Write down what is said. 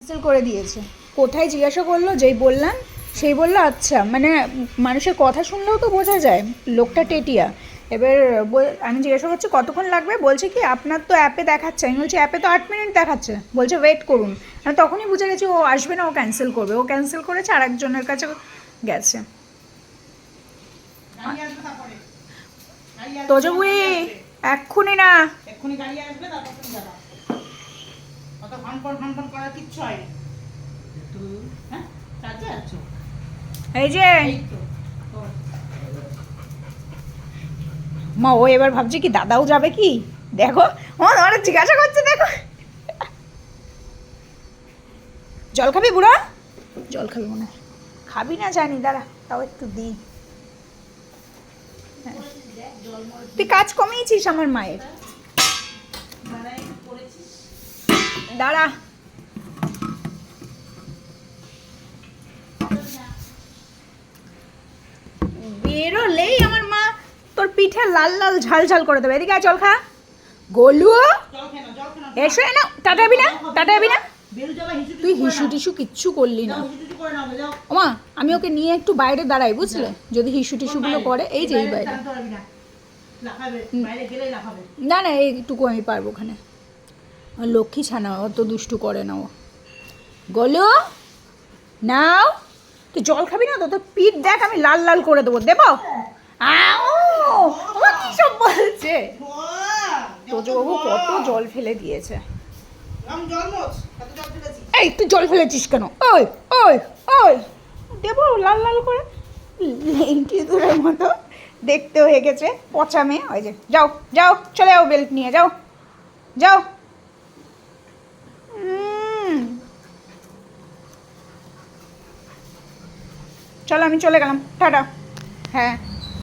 Cancel করে দিয়েছে। কোথায় জিজ্ঞাসা করলো, যেই বললাম সেই বললো আচ্ছা, মানে মানুষের কথা শুনলেও তো বোঝা যায় লোকটা টেটিয়া। এবার আমি জিজ্ঞাসা করছি কতক্ষণ লাগবে, বলছে কি আপনার তো অ্যাপে দেখাচ্ছে। আমি বলছি অ্যাপে তো 8 মিনিট দেখাচ্ছে, বলছে ওয়েট করুন। আমি তখনই বুঝে গেছি ও আসবে না, ও ক্যান্সেল করবে। ও ক্যান্সেল করেছে, আর একজনের কাছে গেছে। তোজবুই এক্ষুনি না, এক্ষুনি গাড়ি আসবে, তারপর তুমি যাবা। অত ফন করার কিচ্ছু হয় না। হ্যাঁ, চাচা আছো? এই যে মা, ও এবার ভাবছে কি দাদাও যাবে কি, দেখো ও আমার জিজ্ঞাসা করছে, দেখো। জল খাবি বুড়া? জল খাবি মনে হয়। খাবি না জানি, দাঁড়া তাও একটু দিই। তুই কাজ কমিয়েছিস আমার মায়ের, দাঁড়া। বেরোলেই আমার মা তোর পিঠে লাল লাল ঝাল ঝাল করে দেবে। এদিকে আয়, জল খা। গোলু এসো না, টাটা যাবি না, টাটা যাবি না। তুই হিসু টিসু কিচ্ছু করলি না। ওমা, আমি ওকে নিয়ে একটু বাইরে দাঁড়াই, বুঝলে, যদি হিসু টিসুগুলো করে। এই যে এই বাইরে, না না এইটুকু আমি পারবো ওখানে। লক্ষ্মী ছানা, অত দুষ্টু করে না ও। গোলু নাও, তুই জল খাবি না তো? তোর পিঠ দেখ আমি লাল লাল করে দেবো, দেবো? কি সব বলছে তোজবাবু, কত জল ফেলে দিয়েছে। এই তুই জল ফেলেছিস কেন? ওই ওই ওই, দেবো লাল লাল করে। লেংটি দূরের মতো দেখতে হয়ে গেছে, পচা মেয়ে। ওই যে যাও যাও, চলে যাও, বেল্ট নিয়ে যাও, যাও। চলো আমি চলে গেলাম, টাটা। হ্যাঁ।